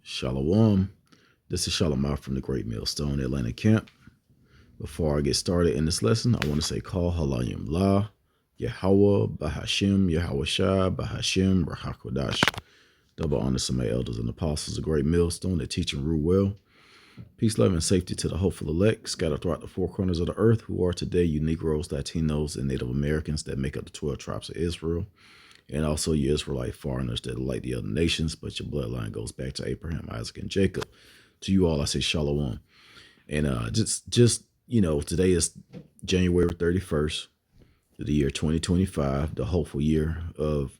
Shalom. This is Shalom from the Great Millstone Atlanta camp. Before I get started in this lesson, I want to say Call Halayim La, Yahweh, Bahashim, Yahweh Shai, Bahashim, Rahakodash. Double honor to my elders and apostles of Great Millstone that teach and rule well. Peace, love, and safety to the hopeful elect scattered throughout the four corners of the earth who are today you Negroes, Latinos, and Native Americans that make up the 12 tribes of Israel. And also you Israelite foreigners that are like the other nations, but your bloodline goes back to Abraham, Isaac, and Jacob. To you all, I say Shalom. And today is January 31st of the year 2025, the hopeful year of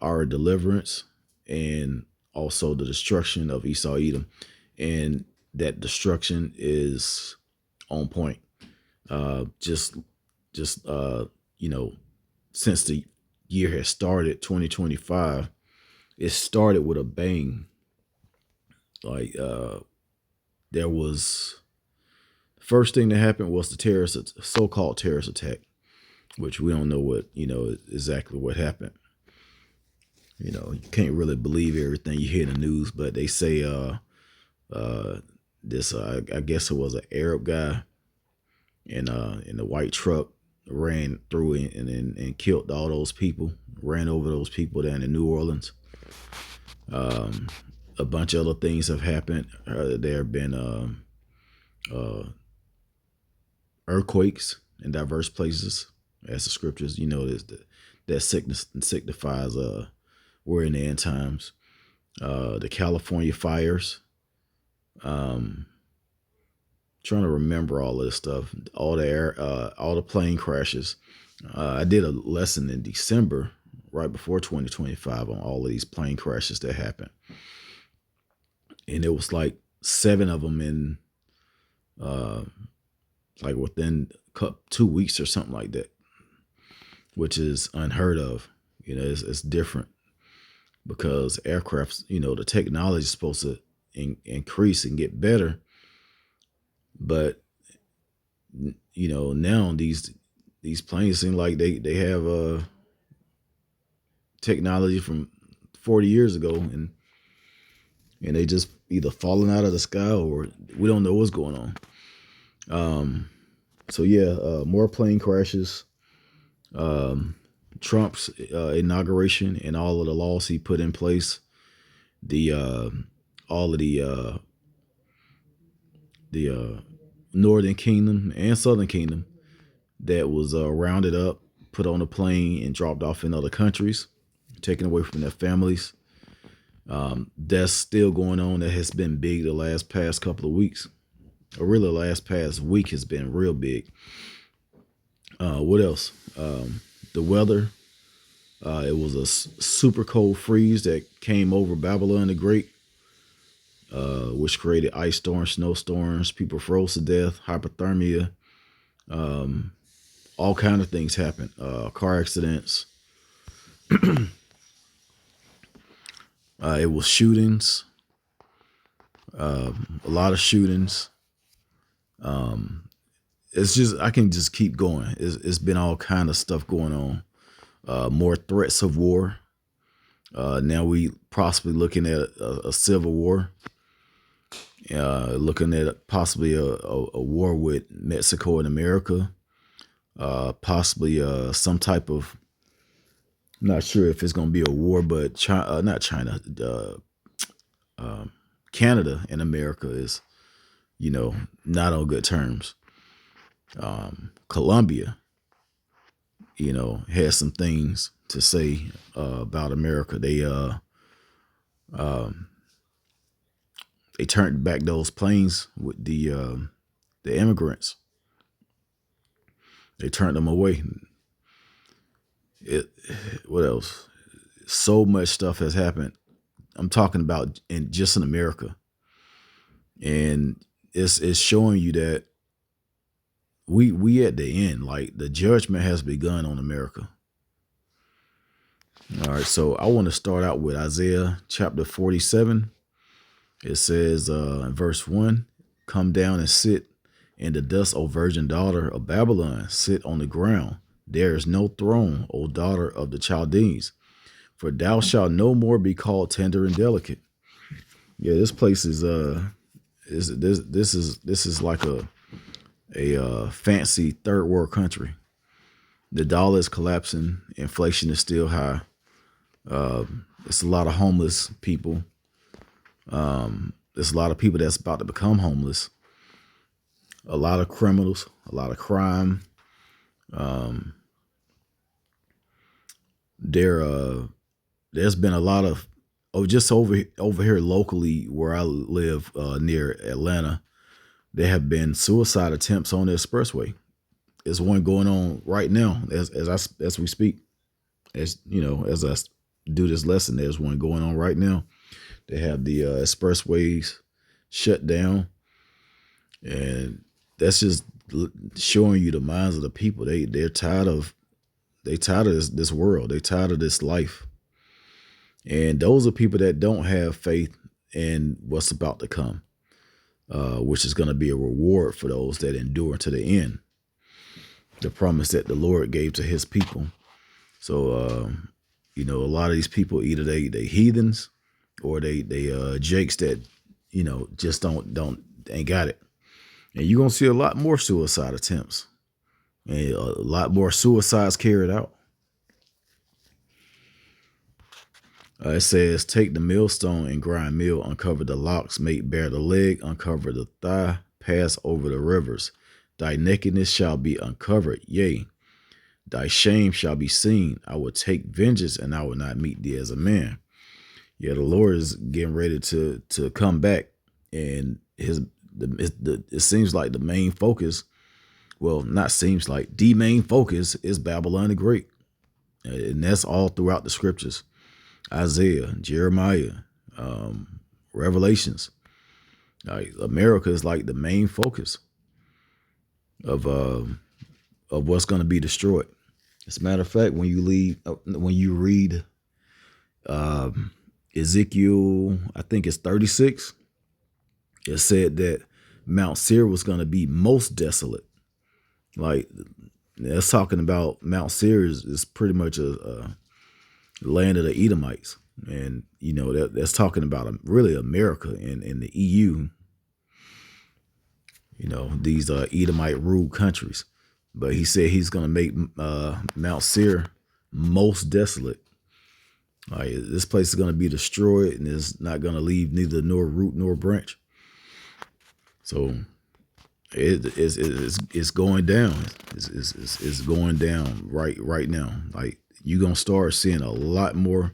our deliverance and also the destruction of Esau Edom. And that destruction is on point. Since the year has started, 2025, it started with a bang. There was, the first thing that happened was the so-called terrorist attack, which we don't know exactly what happened. You can't really believe everything you hear in the news, but they say I guess it was an Arab guy in a white truck ran through and killed all those people, ran over those people down in New Orleans. A bunch of other things have happened. There have been earthquakes in diverse places, as the scriptures, that signifies we're in the end times. The California fires. Trying to remember all this stuff, all the plane crashes. I did a lesson in December, right before 2025, on all of these plane crashes that happened. And it was like 7 of them in within 2 weeks or something like that, which is unheard of. It's different because aircrafts, the technology is supposed to increase and get better. But, now these planes seem like they have technology from 40 years ago, and they just either falling out of the sky or we don't know what's going on. More plane crashes. Trump's inauguration and all of the laws he put in place. All of the Northern Kingdom and Southern Kingdom that was rounded up, put on a plane, and dropped off in other countries, taken away from their families. That's still going on. That has been big the past couple of weeks. Or really the past week has been real big. What else? The weather. It was a super cold freeze that came over Babylon the Great, which created ice storms, snowstorms. People froze to death, hypothermia. All kind of things happened. Car accidents. It was shootings. A lot of shootings. It's just, I can just keep going. It's been all kind of stuff going on. More threats of war. Now we possibly looking at a civil war. Looking at possibly a war with Mexico and America. Possibly some type of, I'm not sure if it's going to be a war, but Canada and America is, not on good terms. Colombia, has some things to say about America. They turned back those planes with the immigrants. They turned them away. What else? So much stuff has happened. I'm talking about just in America. And it's showing you that we at the end, like the judgment has begun on America. All right, so I want to start out with Isaiah chapter 47. It says in verse 1, "Come down and sit in the dust, O virgin daughter of Babylon. Sit on the ground. There is no throne, O daughter of the Chaldeans. For thou shalt no more be called tender and delicate. Yeah, this place is like a fancy third world country. The dollar is collapsing. Inflation is still high. It's a lot of homeless people. There's a lot of people that's about to become homeless. A lot of criminals, a lot of crime. There's been a lot of just over here locally where I live near Atlanta. There have been suicide attempts on the expressway. There's one going on right now as we speak. As you know, as I do this lesson, there's one going on right now. They have the expressways shut down, and that's just showing you the minds of the people. They're tired of this world. They're tired of this life, and those are people that don't have faith in what's about to come, which is going to be a reward for those that endure to the end. The promise that the Lord gave to His people. So, a lot of these people, either they heathens or they jakes that, just ain't got it. And you're going to see a lot more suicide attempts and a lot more suicides carried out. It says, take the millstone and grind meal, uncover the locks, make bare the leg, uncover the thigh, pass over the rivers. Thy nakedness shall be uncovered, yea, thy shame shall be seen. I will take vengeance, and I will not meet thee as a man. Yeah, the Lord is getting ready to come back, and it seems like the main focus, well, not seems like, the main focus is Babylon the Great, and that's all throughout the scriptures. Isaiah, Jeremiah, Revelations. America is like the main focus of what's going to be destroyed. As a matter of fact, when you read Ezekiel, I think it's 36, it said that Mount Seir was going to be most desolate. Like, that's talking about Mount Seir is pretty much a land of the Edomites. And, that's talking about really America and the EU, these Edomite ruled countries. But he said he's going to make Mount Seir most desolate. This place is going to be destroyed, and it's not going to leave neither nor root nor branch. So it's going down. It's going down right now. Like, you're going to start seeing a lot more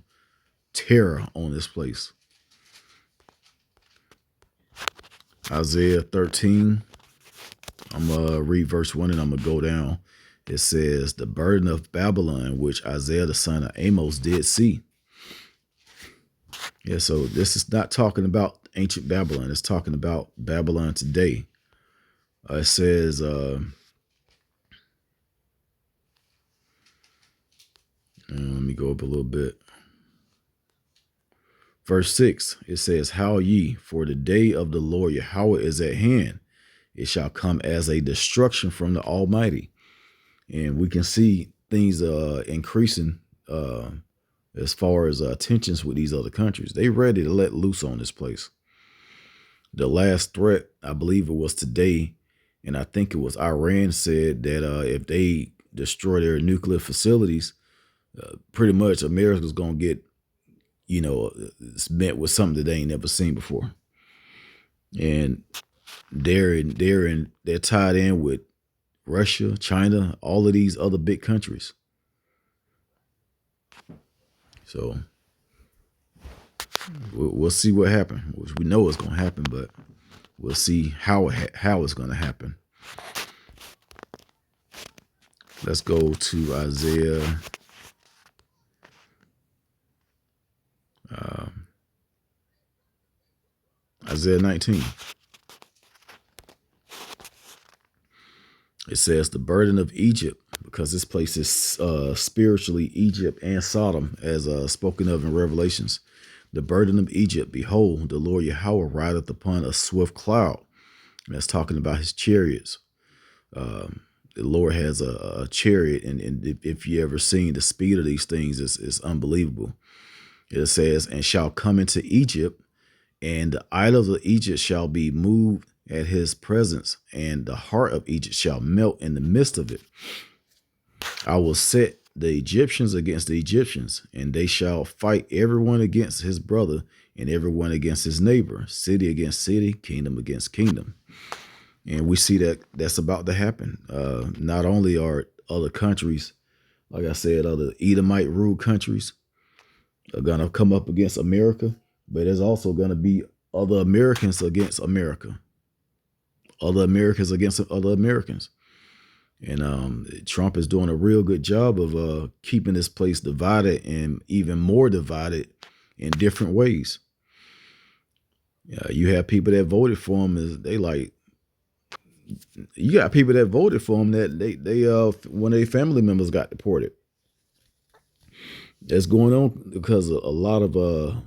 terror on this place. Isaiah 13. I'm going to read verse 1 and I'm going to go down. It says, the burden of Babylon, which Isaiah the son of Amos did see. Yeah, so this is not talking about ancient Babylon. It's talking about Babylon today. It says, let me go up a little bit. Verse 6, it says, howl ye, for the day of the Lord Yahweh is at hand. It shall come as a destruction from the Almighty. And we can see things increasing as far as tensions with these other countries. They ready to let loose on this place. The last threat, I believe it was today, and I think it was Iran, said that if they destroy their nuclear facilities, pretty much America's going to get, met with something that they ain't never seen before. And they're tied in with Russia, China, all of these other big countries. So we'll see what happens. We know it's going to happen, but we'll see how it's going to happen. Let's go to Isaiah. Isaiah 19. It says the burden of Egypt, because this place is spiritually Egypt and Sodom, as spoken of in Revelations. The burden of Egypt, behold, the Lord Yahweh rideth upon a swift cloud. And that's talking about his chariots. The Lord has a chariot, and if you ever seen the speed of these things, it's unbelievable. It says, and shall come into Egypt, And the idols of Egypt shall be moved at his presence, and the heart of Egypt shall melt in the midst of it. I will set the Egyptians against the Egyptians, and they shall fight everyone against his brother and everyone against his neighbor, city against city, kingdom against kingdom. And we see that that's about to happen. Not only are other countries, like I said, other Edomite ruled countries are going to come up against America, but there's also going to be other Americans against America, other Americans against other Americans. And Trump is doing a real good job of keeping this place divided, and even more divided in different ways. You have people that voted for him, you got people that voted for him that they one of their family members got deported. That's going on because a lot of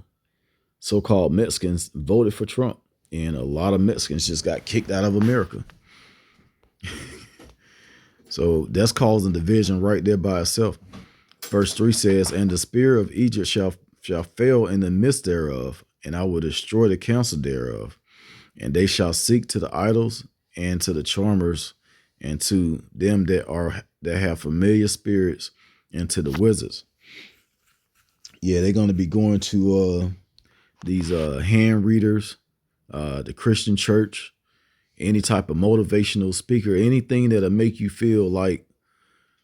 so-called Mexicans voted for Trump, and a lot of Mexicans just got kicked out of America. So that's causing division right there by itself. Verse 3 says, and the spirit of Egypt shall fail in the midst thereof, and I will destroy the counsel thereof. And they shall seek to the idols and to the charmers and to them that have familiar spirits and to the wizards. Yeah, they're going to be going to these hand readers, the Christian church, any type of motivational speaker, anything that'll make you feel like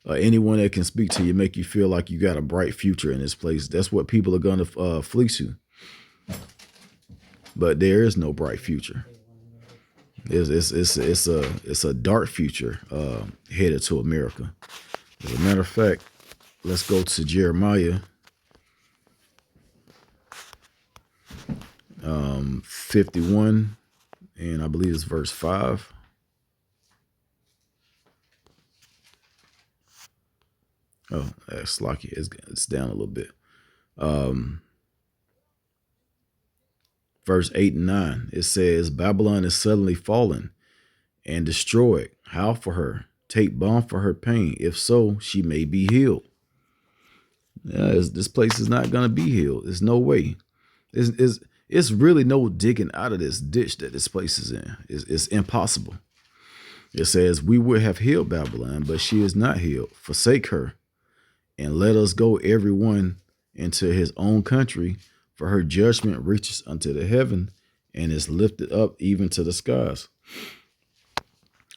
anyone that can speak to you, make you feel like you got a bright future in this place. That's what people are going to fleece you. But there is no bright future. It's a dark future headed to America. As a matter of fact, let's go to Jeremiah 51, and I believe it's verse 5. Oh, that's lucky. It's down a little bit. Verse 8 and 9, it says, Babylon is suddenly fallen and destroyed. How for her? Take balm for her pain. If so, she may be healed. Yeah, this place is not going to be healed. There's no way. It's really no digging out of this ditch that this place is in. It's impossible. It says, we would have healed Babylon, but she is not healed. Forsake her, and let us go every one into his own country, for her judgment reaches unto the heaven and is lifted up even to the skies.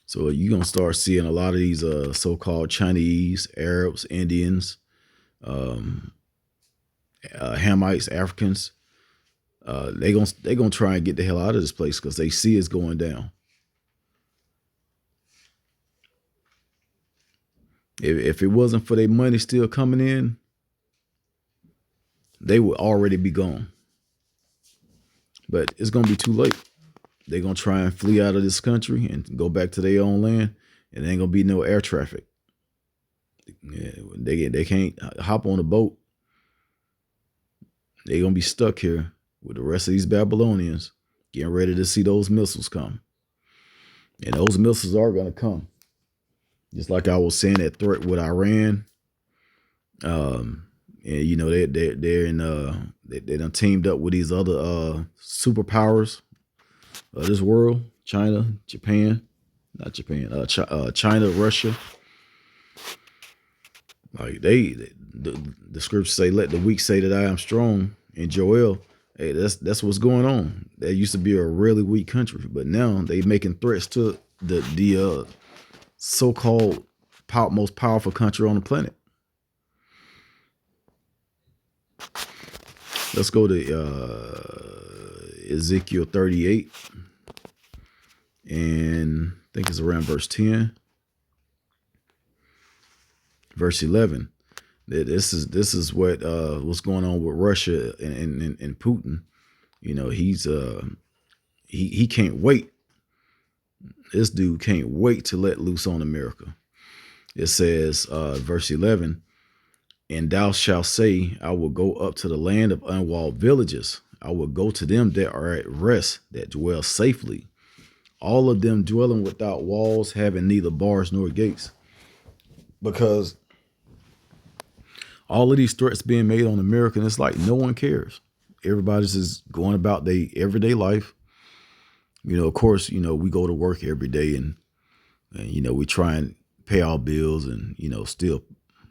So you're going to start seeing a lot of these so-called Chinese, Arabs, Indians, Hamites, Africans. They gonna try and get the hell out of this place because they see it's going down. If it wasn't for their money still coming in, they would already be gone. But it's gonna be too late. They're gonna try and flee out of this country and go back to their own land, and there ain't gonna be no air traffic. Yeah, they can't hop on a boat. They're gonna be stuck here with the rest of these Babylonians, getting ready to see those missiles come. And those missiles are gonna come. Just like I was saying, that threat with Iran. And you know, they're in they done teamed up with these other superpowers of this world: China, Japan, not Japan, China, Russia. Like the scriptures say, "Let the weak say that I am strong." In Joel, hey, that's what's going on. That used to be a really weak country, but now they making threats to the so-called most powerful country on the planet. Let's go to Ezekiel 38, and I think it's around verse 10. Verse 11. This is what's going on with Russia and Putin. You know, he can't wait. This dude can't wait to let loose on America. It says, verse 11, and thou shalt say, I will go up to the land of unwalled villages. I will go to them that are at rest, that dwell safely. All of them dwelling without walls, having neither bars nor gates. Because all of these threats being made on America, and it's like no one cares. everybody's just going about their everyday life. Of course, we go to work every day and we try and pay our bills and, still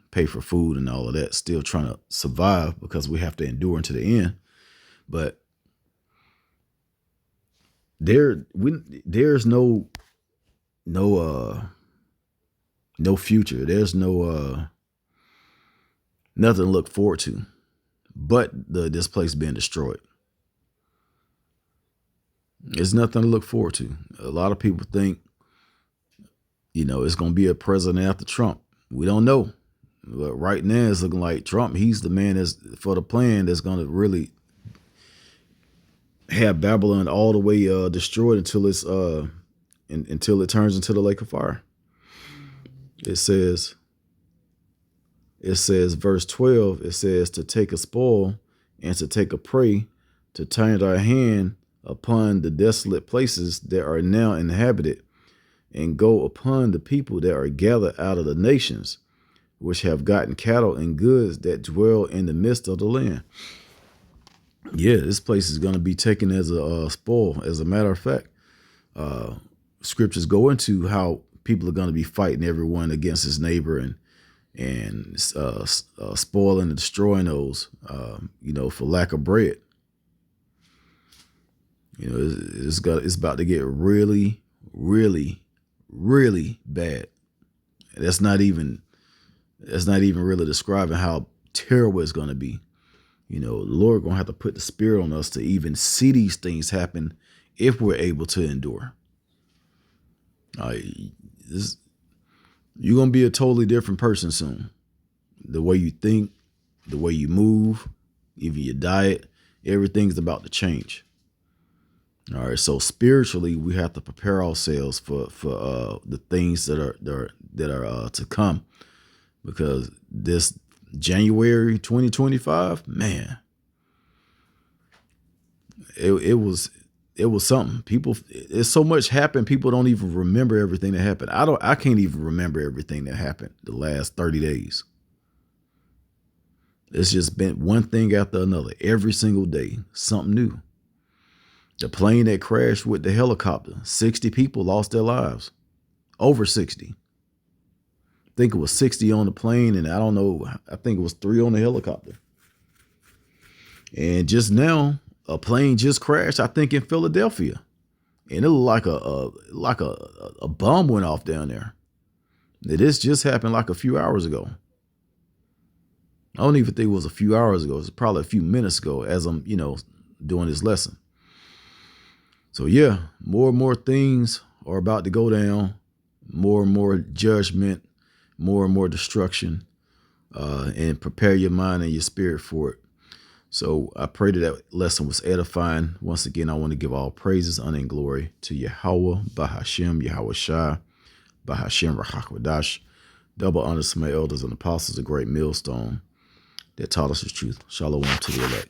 pay for food and all of that, still trying to survive because we have to endure into the end. But there's no future. There's no nothing to look forward to but this place being destroyed. There's nothing to look forward to. A lot of people think, it's going to be a president after Trump. We don't know. But right now it's looking like Trump, he's the man that's for the plan that's going to really have Babylon all the way destroyed until until it turns into the lake of fire. It says verse 12, it says to take a spoil and to take a prey, to turn our hand upon the desolate places that are now inhabited, and go upon the people that are gathered out of the nations, which have gotten cattle and goods that dwell in the midst of the land. Yeah, this place is going to be taken as a spoil. As a matter of fact, scriptures go into how people are going to be fighting everyone against his neighbor and spoiling and destroying those, for lack of bread. It's about to get really, really, really bad. That's not even really describing how terrible it's going to be. The Lord going to have to put the spirit on us to even see these things happen if we're able to endure. You're going to be a totally different person soon. The way you think, the way you move, even your diet, everything's about to change. All right. So spiritually, we have to prepare ourselves for the things that are to come, because this January 2025, man, it was something. It's so much happened. People don't even remember everything that happened. I can't even remember everything that happened the last 30 days. It's just been one thing after another. Every single day, something new. The plane that crashed with the helicopter, 60 people lost their lives. Over 60. I think it was 60 on the plane, and I don't know, I think it was 3 on the helicopter. And just now, a plane just crashed, I think in Philadelphia. And it looked like a bomb went off down there. This just happened like a few hours ago. I don't even think it was a few hours ago. It was probably a few minutes ago as I'm, doing this lesson. So yeah, more and more things are about to go down. More and more judgment, more and more destruction, and prepare your mind and your spirit for it. So I pray that lesson was edifying. Once again, I want to give all praises, honor, and glory to Yahweh, Bahashem, Yahweh Shai, Bahashem, Rahakwadash. Double honors to my elders and apostles, a great millstone that taught us the truth. Shalom to the elect.